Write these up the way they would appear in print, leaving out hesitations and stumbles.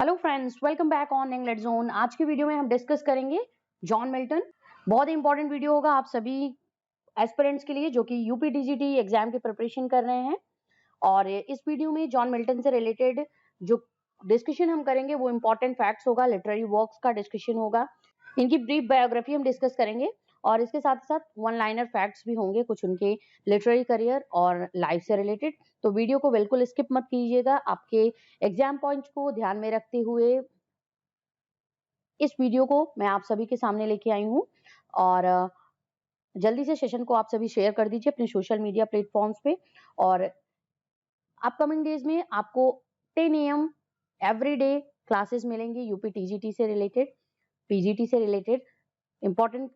Hello friends, welcome back on English zone. आज की video में हम डिस्कस करेंगे जॉन मिल्टन। बहुत ही इंपॉर्टेंट वीडियो होगा आप सभी एस्पिरेंट्स के लिए जो कि यूपी टीजीटी एग्जाम की प्रिपरेशन कर रहे हैं। और इस वीडियो में जॉन मिल्टन से रिलेटेड जो डिस्कशन हम करेंगे वो इंपॉर्टेंट फैक्ट्स होगा, लिटरेरी वर्क्स का डिस्कशन होगा, इनकी ब्रीफ बायोग्राफी हम डिस्कस करेंगे और इसके साथ साथ वन लाइनर फैक्ट्स भी होंगे, कुछ उनके लिटरेरी करियर और लाइफ से रिलेटेड। तो वीडियो को बिल्कुल स्किप मत कीजिएगा। आपके एग्जाम पॉइंट्स को ध्यान में रखते हुए इस वीडियो को मैं आप सभी के सामने लेके आई हूँ और जल्दी से सेशन को आप सभी शेयर कर दीजिए अपने सोशल मीडिया प्लेटफॉर्म्स पे। और अपकमिंग डेज में आपको 10 AM एवरी डे क्लासेस मिलेंगी यूपी टीजीटी से रिलेटेड, पीजीटी से रिलेटेड। इंपॉर्टेंट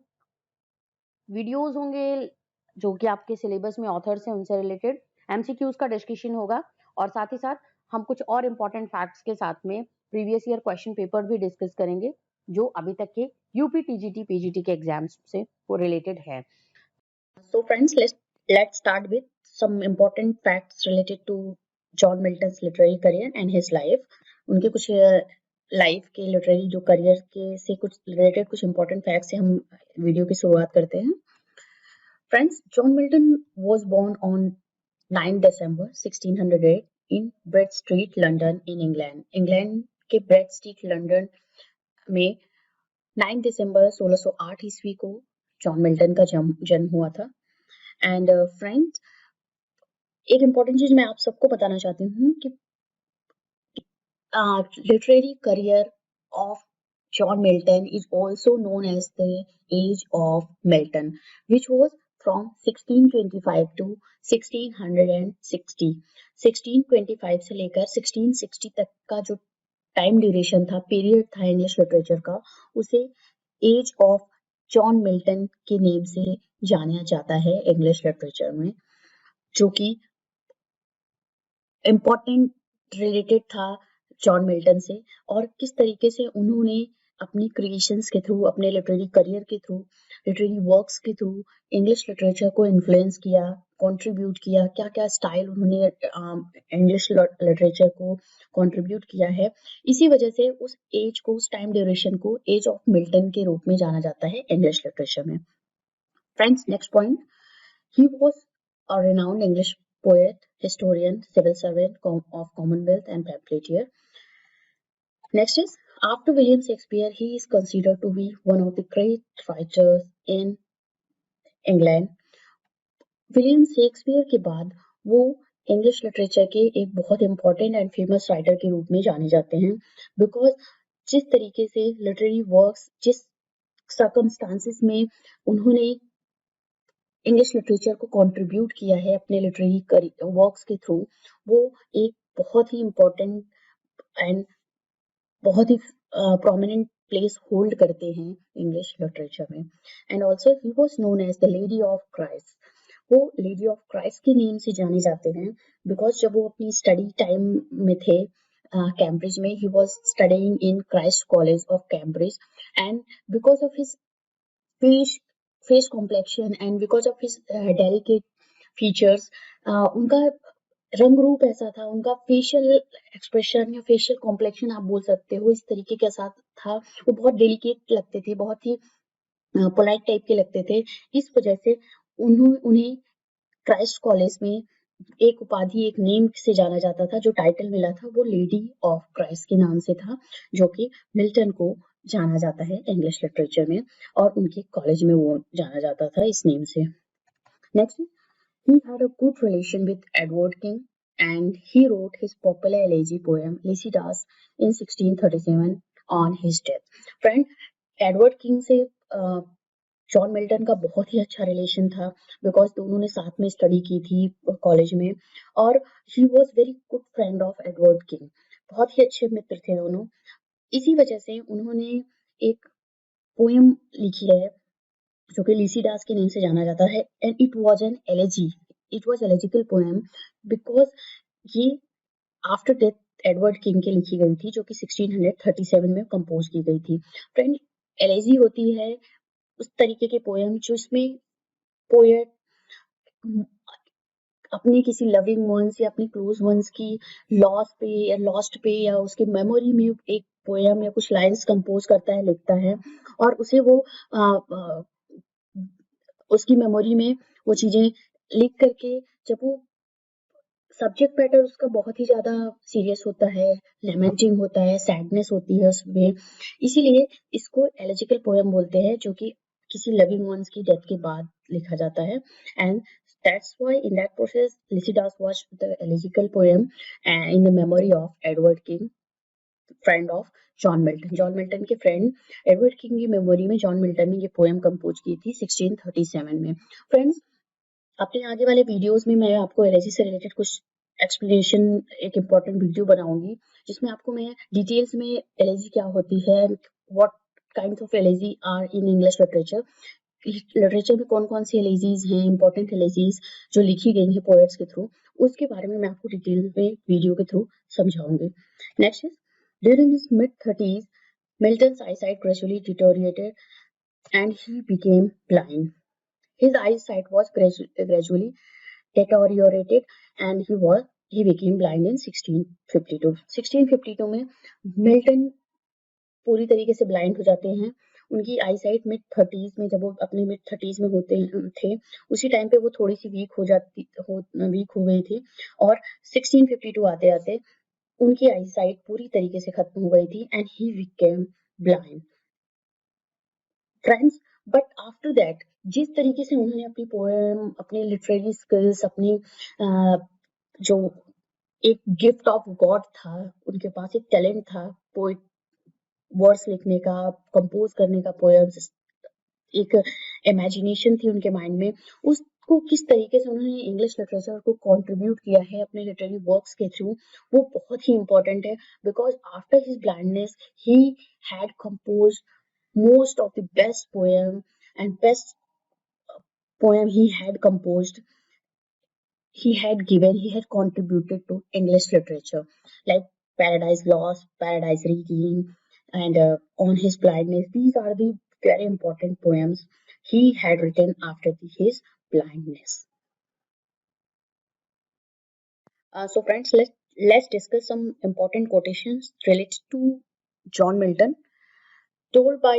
वीडियोस होंगे जो कि आपके सिलेबस में ऑथर्स हैं उनसे रिलेटेड, एमसीक्यूज का डिस्कशन होगा और साथ ही साथ हम कुछ और इंपॉर्टेंट फैक्ट्स के साथ में प्रीवियस ईयर क्वेश्चन पेपर भी डिस्कस करेंगे जो अभी तक के यूपी टीजीटी पीजीटी के एग्जाम्स से वो रिलेटेड है। So friends, let's start with some important facts related to John Milton's literary career and his life. उनके कुछ लाइफ के लिटरेरी जो करियर के से कुछ रिलेटेड कुछ इंपॉर्टेंट फैक्ट्स से हम वीडियो की शुरुआत करते हैं। Friends, John Milton was born on 9 December 1608 in Bread Street, London in England. England के ब्रेड स्ट्रीट लंदन में 9 दिसंबर 1608 ईस्वी को जॉन मिल्टन का जन्म हुआ था। एंड फ्रेंड्स, एक इम्पॉर्टेंट चीज मैं आप सबको बताना चाहती हूँ कि literary career of John Milton is also known as the age of Milton which was from 1625 to 1660। 1625 से लेकर 1660 तक का जो टाइम ड्यूरेशन था, पीरियड था इंग्लिश लिटरेचर का, उसे एज ऑफ जॉन मिल्टन के नेम से जाना जाता है इंग्लिश लिटरेचर में, जो कि इम्पोर्टेंट रिलेटेड था जॉन मिल्टन से और किस तरीके से उन्होंने अपनी क्रिएशंस के थ्रू, अपने लिटरेरी करियर के थ्रू, लिटरेरी वर्क्स के थ्रू इंग्लिश लिटरेचर को इन्फ्लुएंस किया, कंट्रीब्यूट किया, क्या क्या स्टाइल उन्होंने इंग्लिश लिटरेचर को कंट्रीब्यूट किया है। इसी वजह से उस एज को, उस टाइम ड्यूरेशन को एज ऑफ मिल्टन के रूप में जाना जाता है इंग्लिश लिटरेचर में। Friends, next point, he was a renowned English poet, historian, civil servant of Commonwealth and pamphleteer. Next is, after William Shakespeare, he is considered to be one of the great writers in England. William Shakespeare के बाद वो English literature के एक बहुत important and famous writer के रूप में जाने जाते हैं, बिकॉज जिस तरीके से लिटरेरी वर्क्स, जिस सर्कमस्टांसिस में उन्होंने इंग्लिश लिटरेचर को कंट्रीब्यूट किया है अपने लिटरेरी वर्क्स के थ्रू, वो एक बहुत ही इम्पोर्टेंट एंड बहुत ही प्रोमिनेंट प्लेस होल्ड करते हैं इंग्लिश लिटरेचर में। And also he was known as the lady of Christ. वो लेडी ऑफ क्राइस्ट के नेम से जाने जाते हैं बिकॉज जब वो अपनी स्टडी टाइम में थे कैम्ब्रिज में, he was studying in Christ college of Cambridge, and because of his face complexion and because of his delicate features, उनका रंग रूप ऐसा था, उनका फेशियल एक्सप्रेशन या फेशियल कॉम्प्लेक्शन आप बोल सकते हो, इस तरीके के साथ था। वो बहुत डेलिकेट लगते थे, बहुत ही पोलाइट टाइप के लगते थे। इस वजह से उन्हें क्राइस्ट कॉलेज में एक उपाधि, एक नेम से जाना जाता था। जो टाइटल मिला था वो लेडी ऑफ क्राइस्ट के नाम से था, जो कि मिल्टन को जाना जाता है इंग्लिश लिटरेचर में और उनके कॉलेज में वो जाना जाता था इस नेम से। Next, he had a good relation with Edward King and he wrote his popular elegy poem Lycidas in 1637 on his death. Friend, Edward king से जॉन मिल्टन का बहुत ही अच्छा रिलेशन था बिकॉज दोनों ने साथ में स्टडी की थी कॉलेज में और he was very good friend of Edward king. बहुत ही अच्छे मित्र थे दोनों। इसी वजह से उन्होंने एक पोएम लिखी है जो कि लिसिडास के नेम से जाना जाता है, and it was an elegy, it was elegiac poem because ये आफ्टर डेथ एडवर्ड किंग के लिखी गई थी, जो कि 1637 में कंपोज की गई थी। फ्रेंड, एलेजी होती है उस तरीके की पोएम जिसमें पोएट अपने किसी लविंग वंस या अपने क्लोज वंस की लॉस पे या लॉस्ट पे या उसके मेमोरी में एक पोयम या कुछ लाइंस कंपोज करता है, लिखता है, और उसे वो उसकी मेमोरी में वो चीजें लिख करके, जब वो सब्जेक्ट मैटर उसका बहुत ही ज्यादा सीरियस होता है, लेमेंटिंग होता है, सैडनेस होती है उसमें, इसीलिए इसको एलिजिकल पोएम बोलते हैं, जो कि किसी लविंग वंस की डेथ के बाद लिखा जाता है. And that's why in that process Lycidas was the elegiacal poem in the memory of Edward King, friend of John Milton. John Milton के फ्रेंड एडवर्ड किंग की मेमोरी में जॉन मिल्टन ने ये पोएम कंपोज की थी 1637 में. Friends, अपने आगे वाले वीडियोस में मैं आपको एलएसी से रिलेटेड कुछ एक्सप्लेनेशन, एक इम्पोर्टेंट वीडियो बनाऊंगी जिसमें आपको मैं डिटेल्स में एलएसी क्या होती है, what kinds of LAC are in English literature, literature में कौन कौन सी एलएसीज हैं, इंपॉर्टेंट एलएसीज जो लिखी गई हैं पोएट्स के थ्रू, उसके बारे में मैं आपको डिटेल में वीडियो के थ्रू समझाऊंगी. Next is, during his mid 30s Milton's eyesight gradually deteriorated and he became blind. His eyesight was gradually deteriorated and he became blind in 1652. 1652 में मिल्टन पूरी तरीके से ब्लाइंड हो जाते हैं. उनकी आईसाइट मिड 30s में, जब वो अपने मिड 30s में होते थे, उसी टाइम पे वो थोड़ी सी वीक हो गई थी, और 1652 आते आते उनकी आईसाइट पूरी तरीके से खत्म हो गई थी and he became blind. Friends, but after that जिस तरीके से उन्होंने अपनी पोएम, अपने लिटरेरी स्किल्स, अपनी जो एक गिफ्ट ऑफ गॉड था, उनके पास एक टैलेंट था पोएट वर्ड्स लिखने का, कंपोज करने का पोएम्स, एक इमेजिनेशन थी उनके माइंड में, उसको किस तरीके से उन्होंने इंग्लिश लिटरेचर को कंट्रीब्यूट किया है अपने लिटरेरी वर्क्स के थ्रू, वो बहुत ही इंपॉर्टेंट है. Because after his blindness he had compose most of the best poem and best poem he had composed, he had contributed to English literature, like Paradise Lost, Paradise Regained, and On His Blindness. These are the very important poems he had written after his blindness. So friends, let's discuss some important quotations related to John Milton, told by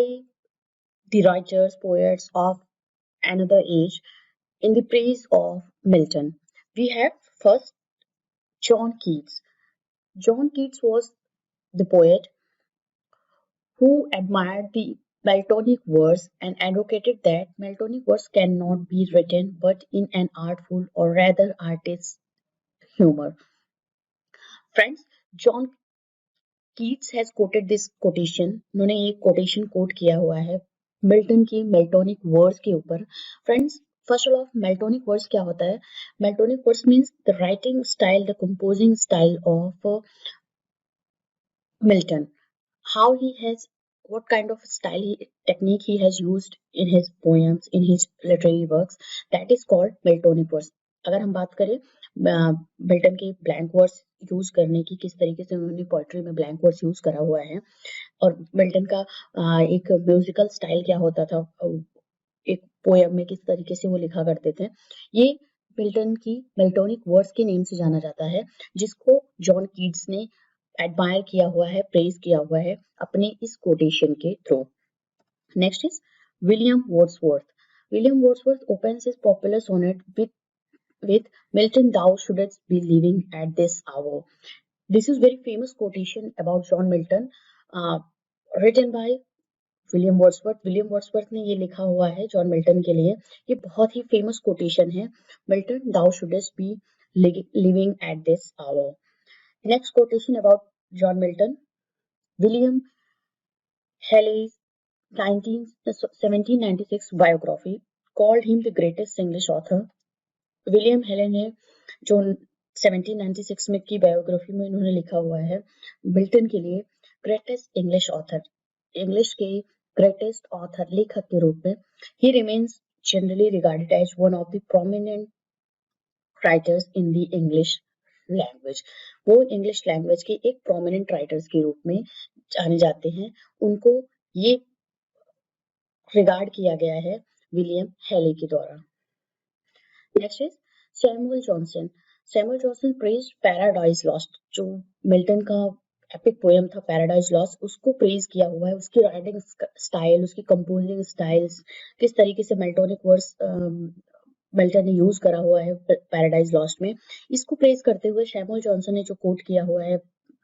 the writers, poets of another age in the praise of Milton. We have first John Keats. John Keats was the poet who admired the Miltonic verse and advocated that Miltonic verse cannot be written but in an artful or rather artist's humor. Friends, John Keats has quoted this quotation. उन्होंने ये quotation quote किया हुआ है Milton की मेल्टोनिक verse के ऊपर. Friends, first of all, Miltonic verse क्या होता है? Miltonic verse means the writing style, the composing style of Milton. How he has, what kind of technique he has used in his poems, in his literary works, that is called Miltonic verse. अगर हम बात करें Milton के blank verse use करने की, किस तरीके से उन्होंने पोएट्री में ब्लैंक वर्स यूज करा हुआ है, और मिल्टन का एक म्यूजिकल स्टाइल क्या होता था, एक पोएम में किस तरीके से वो लिखा करते थे, ये मिल्टन की मिल्टोनिक वर्स के नेम से जाना जाता है, जिसको जॉन कीट्स ने एडमायर किया हुआ है, प्रेज किया हुआ है अपने इस कोटेशन के through. Next is William Wordsworth. William Wordsworth opens his popular sonnet with Milton, thou shouldst be living at this hour. This is very famous quotation about John Milton, written by William Wordsworth. William Wordsworth ने ये लिखा हुआ है John Milton के लिए. ये बहुत ही famous quotation है, Milton, thou shouldst be living at this hour. Next quotation about John Milton, William Haley's 1796 biography called him the greatest English author. William हेले ने जो 1796 में की बायोग्राफी में उन्होंने लिखा हुआ है मिल्टन के लिए, ग्रेटेस्ट इंग्लिश ऑथर, इंग्लिश के ग्रेटेस्ट ऑथर, लेखक के रूप में. He remains generally regarded as one of the prominent writers in the English language. वो इंग्लिश लैंग्वेज के एक प्रोमिनेंट राइटर्स के रूप में जाने जाते हैं. उनको ये रिगार्ड किया गया है विलियम हेले के द्वारा. Next is Samuel Johnson praise paradise lost, जो मिल्टन का एपिक पोएम था पैराडाइज लॉस्ट, उसको प्रेज किया हुआ है। उसकी राइटिंग स्टाइल, उसकी कंपोजिंग स्टाइल्स, किस तरीके से मेल्टोनिक वर्ड्स मिल्टन ने यूज करा हुआ है पैराडाइज लॉस्ट में, इसको प्रेज करते हुए सैमुअल जॉनसन ने जो कोट किया हुआ है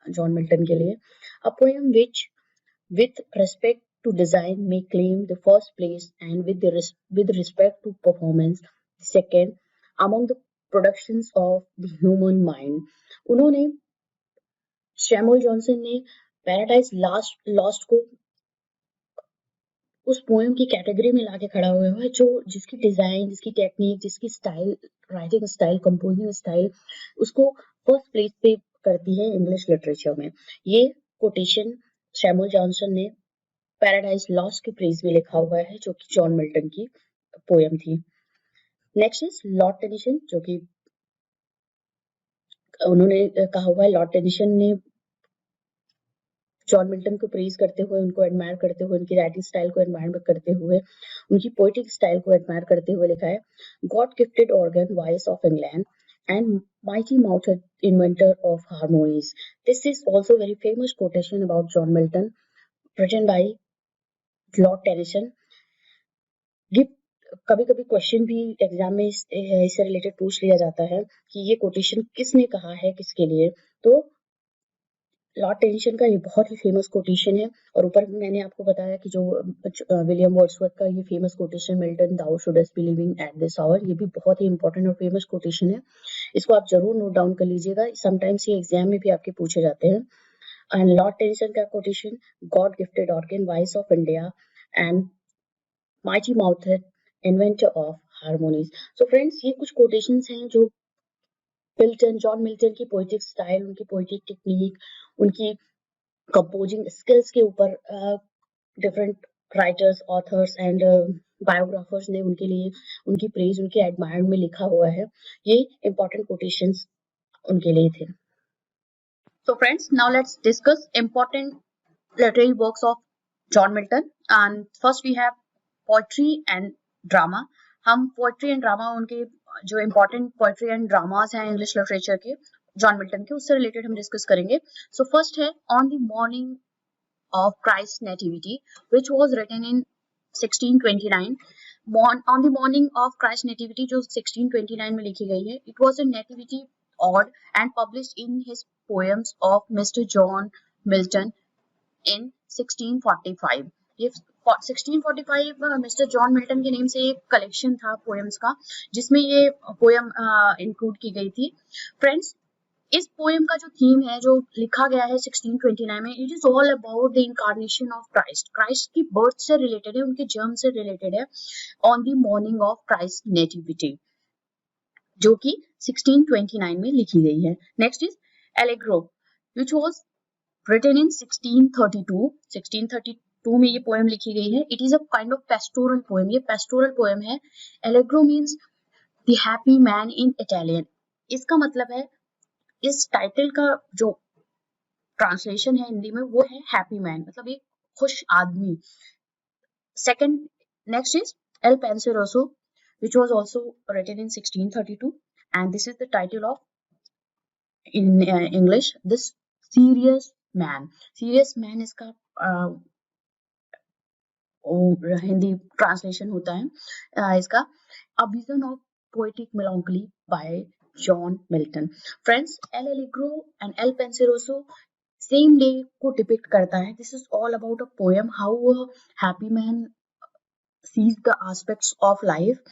जॉन मिल्टन के लिए, a poem which with respect to design may claim the first place, and with respect to performance the second among the productions of the human mind. उन्होंने Samuel Johnson ने paradise lost को उस poem की category में लाके खड़ा हुआ है, जो जिसकी डिजाइन, जिसकी टेक्निक, जिसकी style, writing style, composing style उसको फर्स्ट प्लेस पे करती है इंग्लिश लिटरेचर में। ये कोटेशन सैमुअल जॉनसन ने पैराडाइज लॉस्ट के प्रेज में लिखा हुआ है, जो कि जॉन मिल्टन की पोएम थी। नेक्स्ट इज लॉर्ड टेनिसन, जो कि उन्होंने कहा हुआ है, लॉर्ड टेनिसन ने जॉन मिल्टन को प्रेज करते हुए, उनको एडमायर करते हुए, उनकी राइटिंग स्टाइल को एडमायर करते हुए, उनकी पोएटिक स्टाइल को एडमायर करते हुए लिखा है, god gifted organ voice of England and mighty mouthed inventor of harmonies. This is also very famous quotation about John Milton, written by Lord Tennyson. कभी कभी क्वेश्चन भी एग्जाम में इससे रिलेटेड पूछ लिया जाता है कि ये कोटेशन किसने कहा है, किसके लिए। तो लॉर्ड टेनिसन का ये बहुत ही फेमस कोटेशन है। और ऊपर मैंने आपको बताया कि जो विलियम वर्ड्सवर्थ का ये famous quotation Milton thou shouldst be living at this hour, ये भी बहुत ही इंपॉर्टेंट और फेमस कोटेशन है। इसको आप जरूर नोट डाउन कर लीजिएगा, समटाइम्स ये एग्जाम में भी आपके पूछे जाते हैं। एंड लॉर्ड टेनिसन का quotation, God gifted organ voice of India and mighty mouthed inventor of harmonies. So friends, ये कुछ quotations हैं जो जॉन मिल्टन की पोएटिक स्टाइल, उनकी पोएटिक टेक्निक, उनकी कंपोजिंग स्किल्स के ऊपर डिफरेंट राइटर्स, ऑथर्स एंड बायोग्राफर्स ने उनके लिए उनकी प्रेज, उनके एडमायर में लिखा हुआ है। ये इंपॉर्टेंट कोटेशंस उनके लिए थे। So friends, now let's discuss important literary works of John Milton. And first we have poetry and drama. हम पोएट्री एंड ड्रामा, उनके जो इम्पोर्टेंट पोएट्री एंड ड्रामास हैं इंग्लिश लिटरेचर के जॉन मिल्टन के, उससे रिलेटेड हम डिस्कस करेंगे। So first है on the morning of Christ nativity, which was written in 1629। On the morning of Christ nativity जो 1629 में लिखी गई है, it was a nativity ode and published in his poems of mister John Milton इन 1645। ये 1645 mister John Milton के name से एक collection था पोएम्स का, जिसमें ये पोएम इंक्लूड की गई थी। फ्रेंड्स, इस पोएम का जो थीम है, जो लिखा गया है 1629 में, it is all about the incarnation of Christ. Christ की बर्थ से रिलेटेड है, उनके जन्म से रिलेटेड है, on the morning of Christ nativity, जो कि 1629 में लिखी गई है। Next is allegro, which was written in 1632। 1632 में ये पोएम लिखी गई है। It is a kind of pastoral poem, ये पेस्टोरल पोएम है। Allegro means the happy man in Italian. इसका मतलब है, इस टाइटल का जो ट्रांसलेशन है हिंदी में, वो है हैप्पी मैन, मतलब एक खुश आदमी। Second, next is Il Penseroso, which was also written in 1632, and this is the title of, in English, this serious man. Serious man इसका हिंदी ट्रांसलेशन होता है इसका। A vision of poetic melancholy by John Milton. Friends, L Allegro and il Penseroso same day को depict करता है। This is all about a poem, how a happy man sees the aspects of life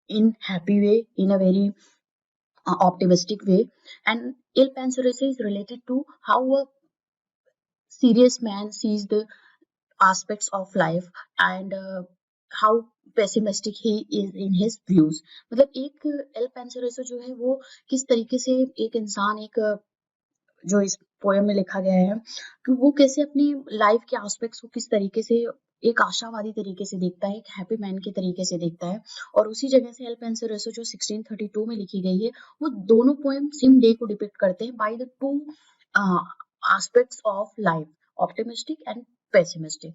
in happy way, in a very optimistic way, and Il Penseroso is related to how a serious man sees the aspects of life and how pessimistic he is in his views। मतलब एक L पेंसेरोसो जो है, वो किस तरीके से एक इंसान, एक जो इस पोएम में लिखा गया है कि वो कैसे अपनी लाइफ के एस्पेक्ट्स को किस तरीके से एक आशावादी तरीके से देखता है, एक हैप्पी मैन के तरीके से देखता है। और उसी जगह से एल पेंसेरोसो जो 1632 में लिखी गई है, वो दोनों पोएम सेम डे को डिपिक्ट करते हैं by the two aspects of life, optimistic and pessimistic,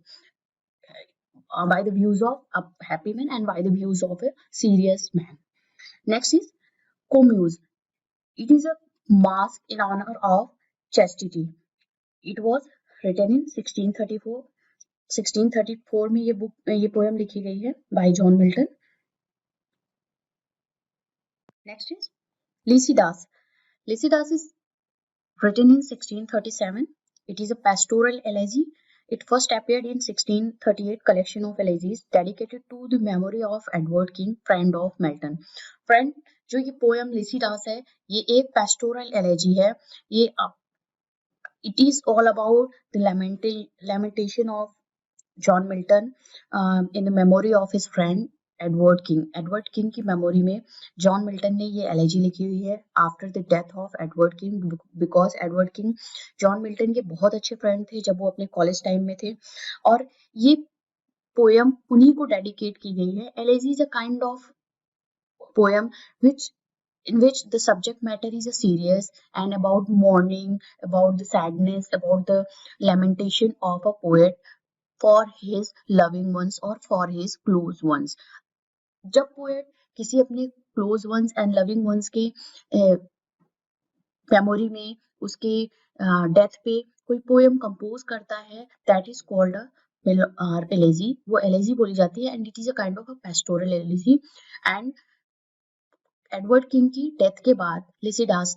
by the views of a happy man and by the views of a serious man. Next is Commuse. It is a mask in honor of chastity. It was written in 1634. 1634 में ये poem लिखी गई है by John Milton. Next is Lycidas. Lycidas is written in 1637. It is a pastoral elegy. It first appeared in 1638 collection of elegies dedicated to the memory of Edward King, friend of Milton. Friend, जो ये poem Lycidas है, ये एक pastoral elegy है. ये it is all about the lamentation of John Milton in the memory of his friend Edward King की memory में John Milton ने ये एलेजी लिखी हुई है after the death of Edward king, because Edward king John Milton के बहुत अच्छे फ्रेंड थे जब वो अपने कॉलेज टाइम में थे, और ये पोएम उन्हीं को डेडिकेट की गई है. Elegy is a kind of poem in which the subject matter is serious and about mourning, about the sadness, about the lamentation of a poet for his loving ones or for his close ones. जब poet किसी अपने close ones and loving ones के memory में उसके death पे कोई poem compose करता है, that is called a elegy. वो एलेजी बोली जाती है and it is a kind of a pastoral elegy. And Edward King की डेथ के बाद लिसिडास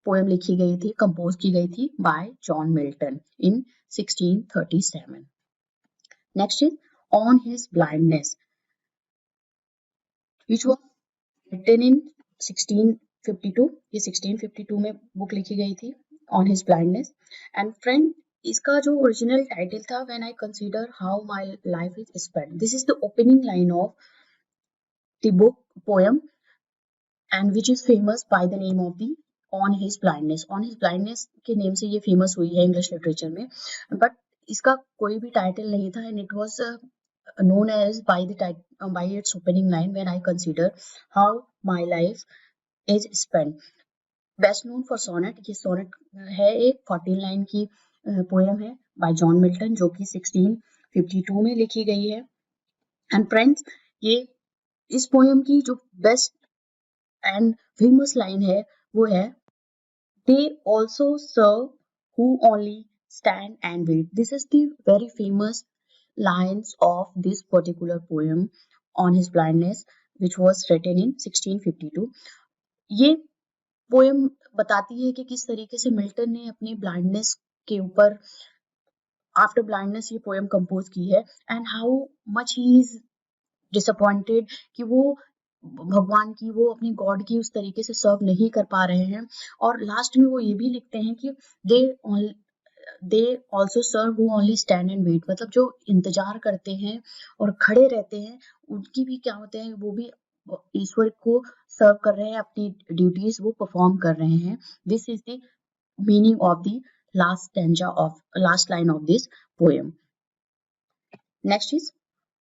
पोएम लिखी गई थी, कंपोज की गई थी bye John Milton in 1637. Next is on his blindness, which was written in 1652. ये 1652 में बुक लिखी गई थी on his blindness. And friend, इसका जो ओरिजिनल टाइटल था when I consider how my life is spent, this is the opening line of the book poem and which is famous by the name of the on his blindness. On his blindness के name से ये famous हुई है English literature में, but इसका कोई भी title नहीं था and it was known as by its opening line, when I consider how my life is spent. Best known for sonnet. ये sonnet है, एक 14 लाइन की पोएम है by जॉन मिल्टन जो कि 1652 में लिखी गई है. एंड फ्रेंड्स, ये इस पोएम की जो बेस्ट एंड फेमस लाइन है वो है they also serve who only stand and wait. This is the very famous lines of this particular poem on his blindness, which was written in 1652. ये poem बताती है कि किस तरीके से मिल्टन ने अपनी ब्लाइंडनेस के ऊपर आफ्टर ब्लाइंडनेस ये पोएम कंपोज की है and how much he is disappointed कि वो भगवान की, वो अपनी गॉड की उस तरीके से सर्व नहीं कर पा रहे हैं. और लास्ट में वो ये भी लिखते हैं कि they also serve who only stand and wait, मतलब जो इंतजार करते हैं और खड़े रहते हैं उनकी भी क्या होते हैं, वो भी ईश्वर को सर्व कर रहे हैं, अपनी ड्यूटीज वो परफॉर्म कर रहे हैं. This is the meaning of the last line of this poem. Next is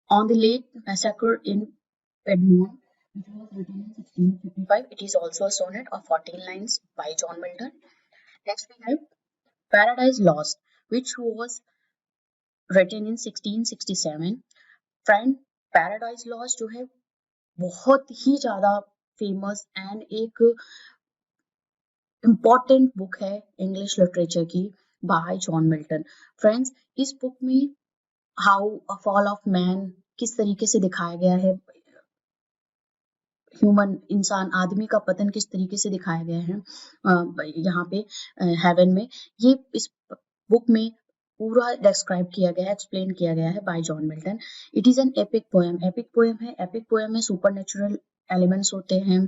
on the lake massacre in Edmond, which was written in 1655. It is also a sonnet of 14 lines by John Milton. Next we have Paradise Lost, which was written in 1667. Friend, Paradise Lost जो है बहुत ही ज्यादा famous and एक important book है English literature की bye John Milton. Friends, इस book में how a fall of man किस तरीके से दिखाया गया है, ह्यूमन इंसान आदमी का पतन किस तरीके से दिखाया गया है यहाँ पे हेवन में, ये इस बुक में पूरा डिस्क्राइब किया गया है, एक्सप्लेन किया गया है bye John Milton. It is an epic poem. Epic poem है. एपिक पोएम में सुपरनेचुरल एलिमेंट्स होते हैं,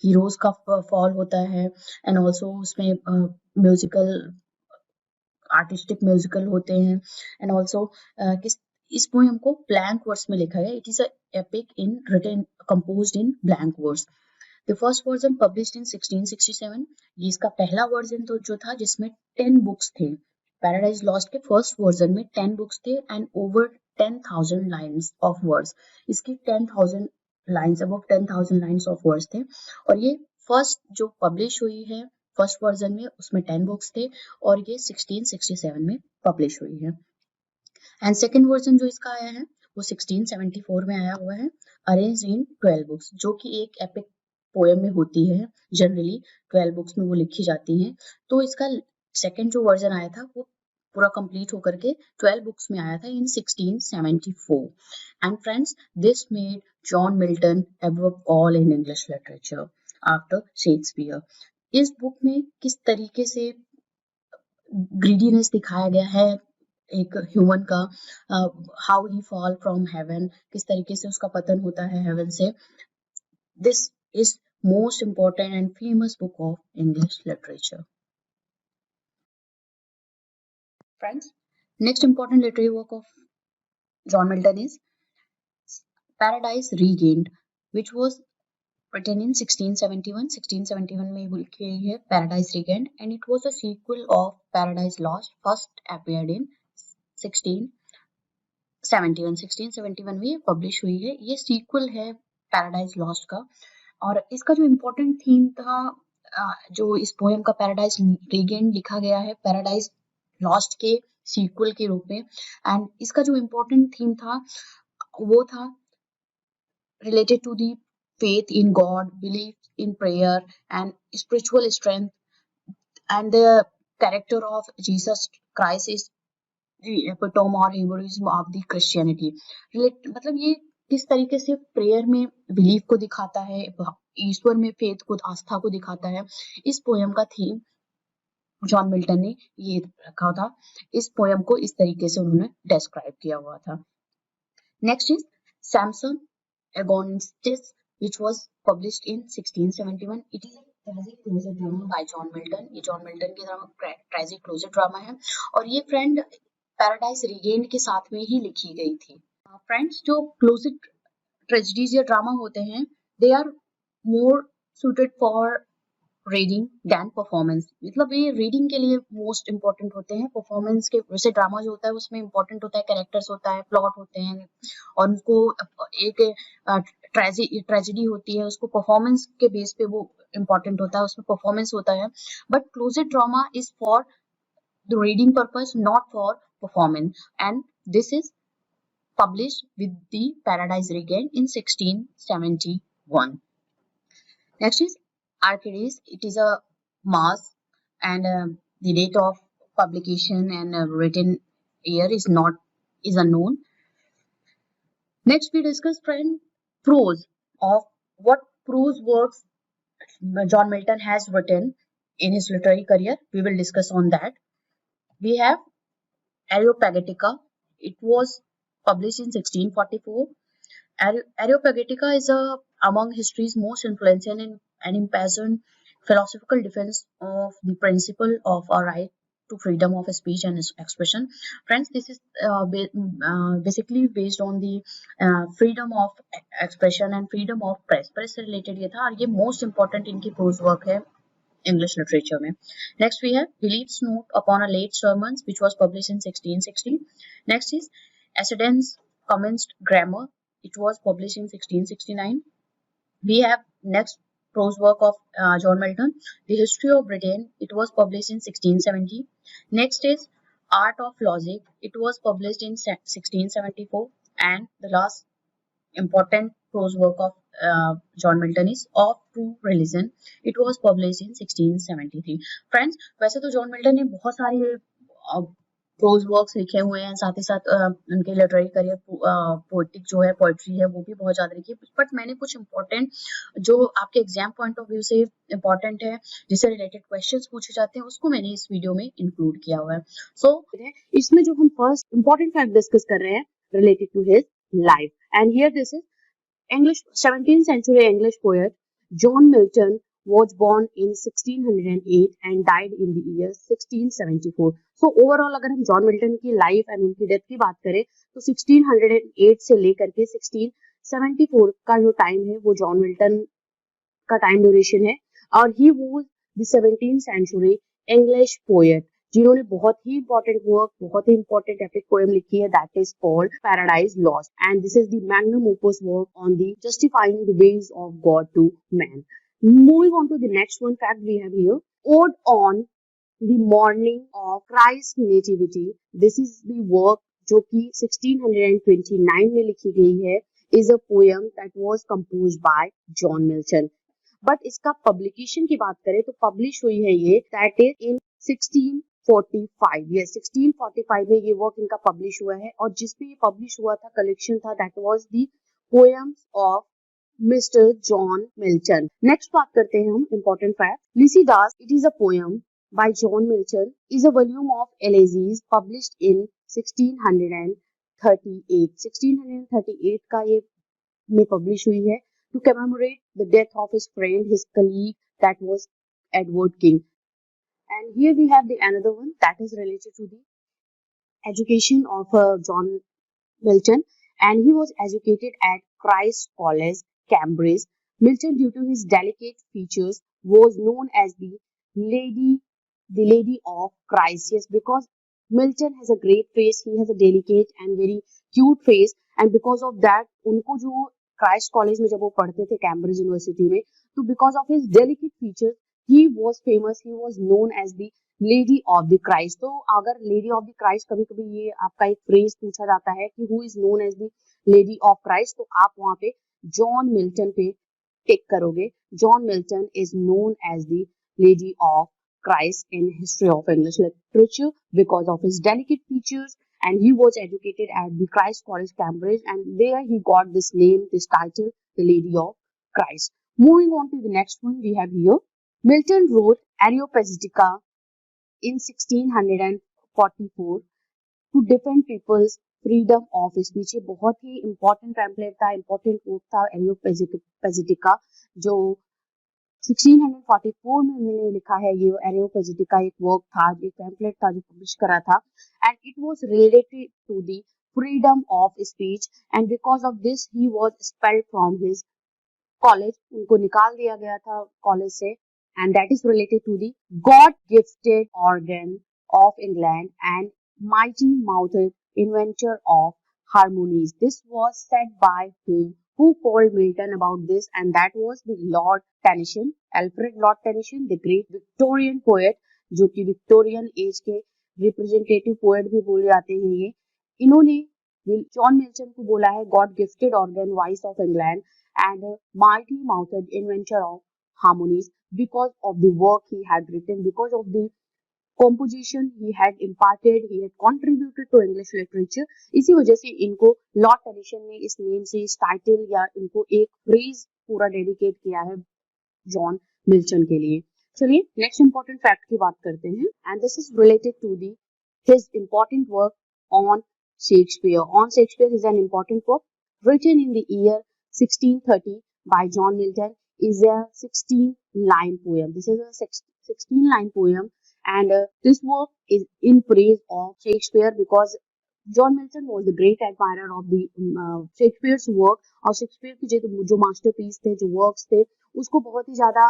हीरोज का फॉल होता है एंड ऑल्सो उसमें म्यूजिकल आर्टिस्टिक म्यूजिकल होते हैं एंड ऑल्सो इस पोएम को ब्लैंक वर्ड्स में लिखा है. It is a epic in written composed in blank verse. The first version published in 1667. ये इसका पहला वर्जन तो जो था जिसमें 10 बुक्स थे. पैराडाइज लॉस्ट के फर्स्ट वर्जन में 10 बुक्स थे and over 10,000 lines of words. इसकी 10,000 lines, above 10,000 lines of words थे. और ये फर्स्ट जो पब्लिश हुई है फर्स्ट वर्जन में उसमें 10 बुक्स थे और ये 1667 में पब्लिश हुई है. एंड सेकेंड वर्जन जो इसका आया है वो 1674 में आया हुआ है, अरेंज इन 12 बुक्स, जो कि एक एपिक पोएम में होती है, जनरली 12 बुक्स में वो लिखी जाती हैं। तो इसका सेकंड जो वर्जन आया था वो पूरा कंप्लीट होकर के 12 बुक्स में आया था इन 1674। And friends, this made John Milton above all in English literature after Shakespeare. इस बुक में किस तरीके से ग्रीडीनेस दिखाया गया है एक ह्यूमन का, how he fall from heaven, किस तरीके से उसका पतन होता है हेवन से। This is most important and famous book of English literature. Friends, next important literary work of John Milton is Paradise Regained, which was written in 1671. 1671 में लिखी गई है Paradise Regained, and it was a sequel of Paradise Lost, first appeared in 1671. 1671 में publish हुई है, ये sequel है Paradise Lost का। और इसका जो इम्पोर्टेंट थीम था, जो इस पोएम का Paradise Regained लिखा गया है Paradise लॉस्ट के सीक्वल के रूप में, एंड इसका जो इम्पोर्टेंट थीम था वो था related to the faith in God, belief in prayer and spiritual strength, and the character of Jesus Christ is the epitome or symbolism of the Christianity. मतलब ये किस तरीके से प्रेयर में बिलीफ को दिखाता है, ईश्वर में फेथ को, आस्था को दिखाता है। इस पोएम का थीम जॉन मिल्टन ने ये रखा था, इस पोएम को इस तरीके से उन्होंने डिस्क्राइब किया हुआ था। Next is Samson Agonistes, which was published in 1671. It is a tragic closer drama by John Milton. ये जॉन मिल्टन की ट्रेजिक क्लोजर ड्रामा है, और ये फ्रेंड पैराडाइज रीगेन्ड के साथ में ही लिखी गई थी। फ्रेंड्स, जो क्लोजर ट्रेजेडीज या ड्रामा होते हैं, they are more suited for reading than performance. मतलब ये रीडिंग के लिए मोस्ट इम्पोर्टेंट होते हैं, परफॉर्मेंस के वैसे ड्रामा जो होता है उसमें इम्पोर्टेंट होता है कैरेक्टर्स होता है, प्लॉट होते हैं, और उनको एक ट्रेजेडी होती है, उसको परफॉर्मेंस के बेस पे वो इम्पोर्टेंट होता है, उसमें परफॉर्मेंस होता है। But closet drama is for the reading purpose, not for performance, and this is published with the Paradise Regained in 1671. Next is Archimedes. It is a mass, and the date of publication and written year is unknown. Next we discuss, friend, prose of what prose works John Milton has written in his literary career. We will discuss on that. We have Areopagitica. It was published in 1644. Areopagitica is among history's most influential and impassioned philosophical defense of the principle of a right to freedom of speech and expression. Friends, this is basically based on the freedom of expression and freedom of press. Press से related ये था, और ये most important इनकी prose work है English literature में. Next we have Belief's Note upon a Late Sermons, which was published in 1660. Next is Essendon's Commenced Grammar. It was published in 1669. We have next prose work of John Milton, The History of Britain. It was published in 1670. Next is Art of Logic. It was published in 1674. And the last important prose work of John Milton is Of True Religion. It was published in 1673. Friends, वैसे तो John Milton ने बहुत सारी pros works लिखे हुए हैं, साथ ही साथ उनके लिटरेरी करियर पोएटिक जो है, पोएट्री है, वो भी बहुत ज्यादा लिखी है। बट मैंने कुछ इंपॉर्टेंट जो आपके एग्जाम पॉइंट ऑफ व्यू से इंपॉर्टेंट है, जिससे रिलेटेड क्वेश्चंस पूछे जाते हैं, उसको मैंने इस वीडियो में इंक्लूड किया हुआ है। सो इसमें जो हम फर्स्ट इंपॉर्टेंट फैक्ट डिस्कस कर रहे हैं related to his life, and here this is English 17th century English poet John Milton was born in 1608 and died in the year 1674. So overall अगर हम जॉन मिल्टन की life and उनकी death की बात करें तो 1608 से लेकर के 1674 का जो टाइम है वो जॉन मिल्टन का टाइम ड्यूरेशन है, और he was the 17th century English poet जिन्होंने बहुत ही इंपॉर्टेंट वर्क, बहुत ही इंपॉर्टेंट एपिक पोएम लिखी है, that is called Paradise Lost, and this is the magnum opus work on the justifying the ways of God to man. Moving on to the next one fact we have here, ode on the morning of Christ nativity. This is the work जो कि 1629 में लिखी गई है, is a poem that was composed by John Milton. But इसका publication की बात करें तो पब्लिश हुई है ये दैट इज इन 1645। ये 1645 में ये वर्क इनका पब्लिश हुआ है, और जिसपे ये पब्लिश हुआ था कलेक्शन था that was the poems of mister John Milton. Next बात करते हैं हम important fact. Lycidas, it is a poem by John Milton, is a volume of elegies published in 1638। 1638 का ये में पब्लिश हुई है to commemorate the death of his friend, his colleague, that was Edward King. And here we have the another one that is related to the education of John Milton, and he was educated at Christ College, Cambridge. Milton, due to his delicate features, was known as the Lady of Christ. Yes, because Milton has a great face, he has a delicate and very cute face, and because of that, उनको जो Christ college में जब वो पढ़ते थे Cambridge University में, तो because of his delicate features he was famous, he was known as the lady of the Christ. तो अगर लेडी ऑफ द क्राइस्ट कभी कभी ये आपका एक फ्रेज पूछा जाता है कि who is known as the lady of Christ, तो आप वहां पे जॉन मिल्टन पे टिक करोगे। John Milton is known as the lady of Christ in history of English literature because of his delicate features, and he was educated at the Christ College, Cambridge, and there he got this name, this title, the Lady of Christ. Moving on to the next one we have here. Milton wrote Areopagitica in 1644 to defend people's freedom of speech। ये बहुत ही important pamphlet था, important book था Areopagitica, जो 1644 में उन्होंने लिखा है। ये एरियोपेजिटिका एक वर्क था, एक पैम्फलेट था जो पब्लिश करा था, and it was related to the freedom of speech, and because of this he was expelled from his college. उनको निकाल दिया गया था कॉलेज से, and that is related to the God gifted organ of England and mighty mouthed inventor of harmonies. This was said by who called Milton about this, and that was the Lord Tennyson, Alfred Lord Tennyson, the great Victorian poet, जो कि Victorian age के representative poet भी बोले जाते हैं ये। इन्होंने John Milton को बोला है god gifted organ voice of England and mighty mouthed inventor of harmonies because of the work he had written, because of the composition he had imparted, he had contributed to English literature। इसी वजह से इनको Lord Tennyson ने इस name से इस title या इनको एक फ्रेज पूरा डेडिकेट किया है जॉन मिल्टन के लिए। चलिए नेक्स्ट इंपॉर्टेंट फैक्ट की बात करते हैं, and this is related to the his important work on Shakespeare. On Shakespeare is an important work written in the year 1630 by John Milton, is a 16-line poem. This is a 16-line poem, and this work is in praise of Shakespeare because John Milton was the great admirer of the Shakespeare's work, और Shakespeare की जो masterpiece थे, जो works थे, उसको बहुत ही ज्यादा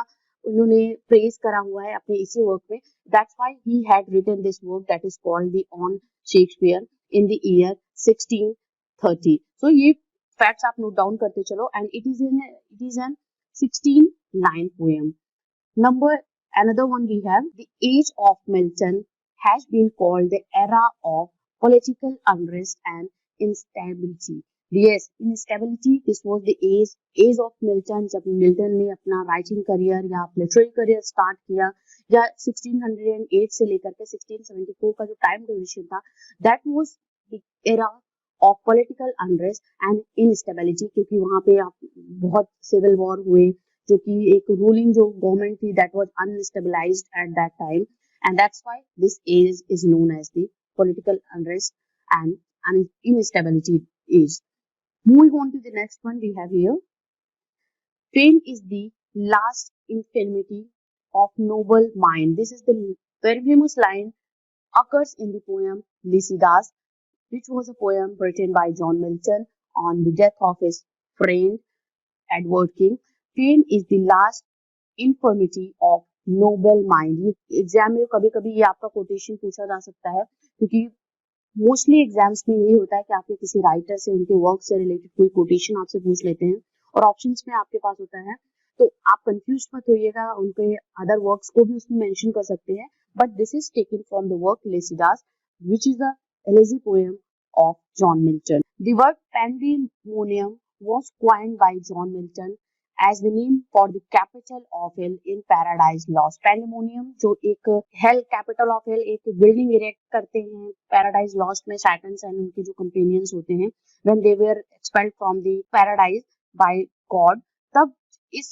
उन्होंने प्रेज करा हुआ है अपने इसी वर्क में। That's why he had written this work that is called the on Shakespeare in the year 1630। So ये फैक्ट्स आप नोट डाउन करते चलो, and it is an 16-line poem। Number another one we have, the age of Milton has been called the era of political unrest and instability। Yes, instability, this was the age of Milton, जब Milton ने अपना writing career या literary career start किया, या 1608 से लेकर के 1674 का जो टाइम ड्यूरेशन था, that was the era of political unrest and instability, क्योंकि वहां पे बहुत सिविल वॉर हुए, जो कि एक रूलिंग जो गवर्नमेंट थी that was unstabilized at that time, and that's why this age is known as the political unrest and instability age. Moving on to the next one we have here, fame is the last infirmity of noble mind। This is the very famous line occurs in the poem Lycidas, which was a poem written by John Milton on the death of his friend Edward King। Fame is the last infirmity of noble mind। ये exam में कभी कभी ये आपका quotation पूछा जा सकता है, क्योंकि मोस्टली एग्जाम्स में यही होता है कि आपके किसी राइटर से, उनके वर्क से रिलेटेड कोई कोटेशन आपसे पूछ लेते हैं, और ऑप्शंस में आपके पास होता है, तो आप कंफ्यूज मत होइएगा, उनके अदर वर्क्स को भी उसमें मेंशन कर सकते हैं, but this is taken from the work Lycidas, which is a elegy poem of John Milton। The word pandemonium was coined by John Milton as the name for the capital of hell in Paradise Lost. Pandemonium जो एक hell capital of hell एक building erect करते हैं Paradise Lost में Satans and उनके जो companions होते हैं when they were expelled from the paradise by God, तब इस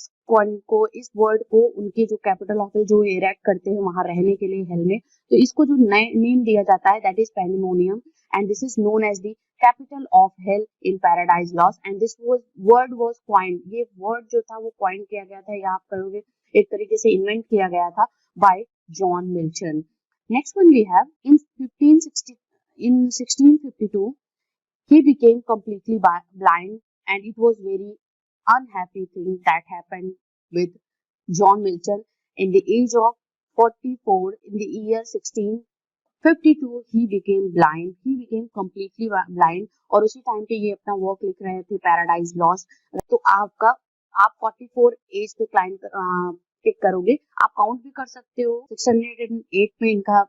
इस वर्ड को उनके जो कैपिटल ऑफ जो इरेक्ट करते हैं वहां रहने के लिए हेल में, तो इसको जो नेम दिया जाता है that is pandemonium and this is known as the capital of hell in Paradise Lost and this word was coined. ये वर्ड जो था वो क्वाइंड किया गया था या आप कहोगे एक तरीके से इन्वेंट किया गया था by John Milton. Next one we have in 1652 he became completely blind and it was very unhappy thing that happened with John Milton in the age of 44 in the year 1652 he became completely blind और उसी time पे ये अपना work लिख रहे थे paradise lost. तो आप 44 एज पे क्लाइंट पिक करोगे, आप काउंट भी कर सकते हो. 608 में इनका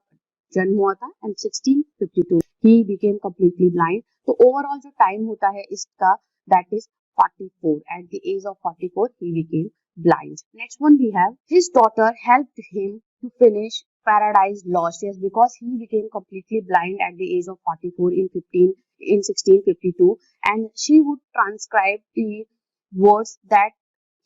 जन्म हुआ था and 1652 he became completely blind. तो ओवरऑल जो टाइम होता है इसका that is 44. At the age of 44 he became blind. Next one we have his daughter helped him to finish Paradise Lost. Yes, because he became completely blind at the age of 44 in 1652 and she would transcribe the words that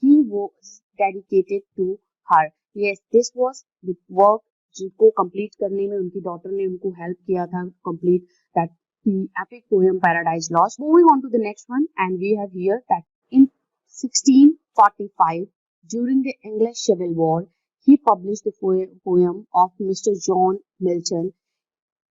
he was dedicated to her. Yes, this was the work जिनको complete करने में उनकी daughter ने उनको help किया था complete that the epic poem Paradise Lost. Moving on to the next one, and we have here that in 1645 during the English Civil War he published the poem of Mr. John Milton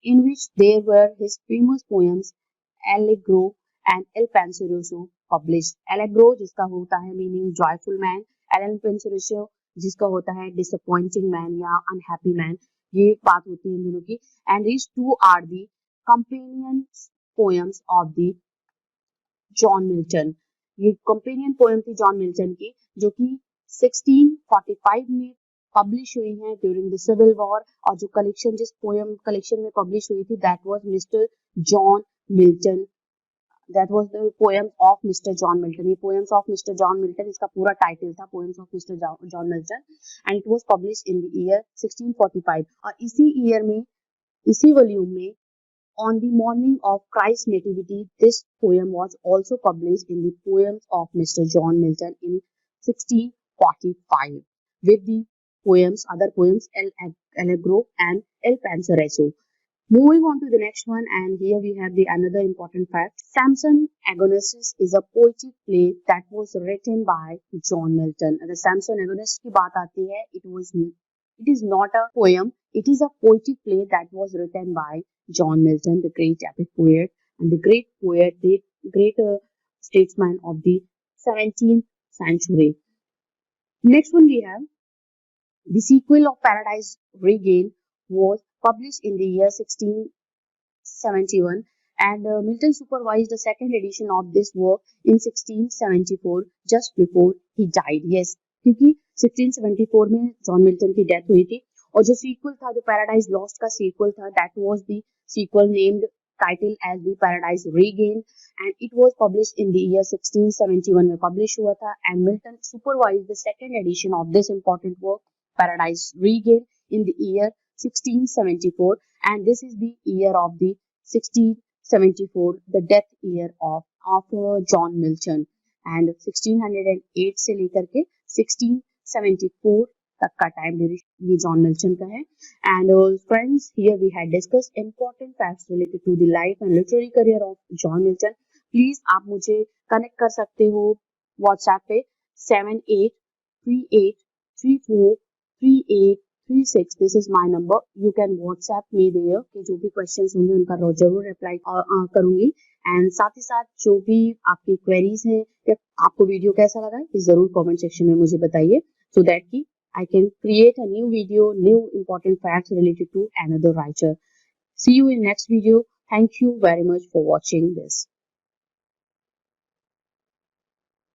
in which there were his famous poems Allegro and El Penseroso published. Allegro जिसका होता है meaning joyful man, El Penseroso जिसका होता है disappointing man या unhappy man. ये बात होती है इन दोनों की. And these two are the companion poems of the John Milton. ये companion poem थी John Milton की जो कि 1645 में पब्लिश हुई हैं ड्यूरिंग द सिविल वॉर और जो कलेक्शन जिस पोएम कलेक्शन में पब्लिश हुई थी that was mister John Milton. That was the poem of mister John Milton. ये poems of mister John Milton इसका पूरा टाइटल था poems of mister John Milton and it was publish in the year 1645. और इसी year में इसी volume में on the morning of Christ's nativity this poem was also published in the poems of Mr. John Milton in 1645 with the other poems El Allegro and El Penseroso. Moving on to the next one, and here we have the another important fact. Samson Agonistes is a poetic play that was written by John Milton. अगर Samson Agonistes की बात आती है, it is not a poem. It is a poetic play that was written by John Milton, the great epic poet and the great poet, the great statesman of the 17th century. Next one we have the sequel of Paradise Regained was published in the year 1671 and Milton supervised the second edition of this work in 1674 just before he died. Yes, क्योंकि 1674 में John Milton की death हुई थी और जो sequel था जो Paradise Lost का सीक्वल था that was the sequel named title as the Paradise Regain and it was published in the year 1671 में पब्लिश हुआ था and Milton supervised the second edition of this important work Paradise Regain in the year 1674 and this is the year of the 1674 the death year of John Milton and 1608 से लेकर के 1674 तक का time duration ये John Milton का है. And friends here we had discussed important facts related to the life and literary career of John Milton. Please आप मुझे कनेक्ट कर सकते हो व्हाट्सएप पे 7838343836. This is my number. You can WhatsApp me there कि जो भी क्वेश्चंस होंगे उनका जरूर रिप्लाई करूंगी एंड साथ ही साथ जो भी आपकी क्वेरीज हैं या आपको वीडियो कैसा लगा ये जरूर कमेंट सेक्शन में मुझे बताइए so that I can create a new video, new important facts related to another writer. See you in next video. Thank you very much for watching this.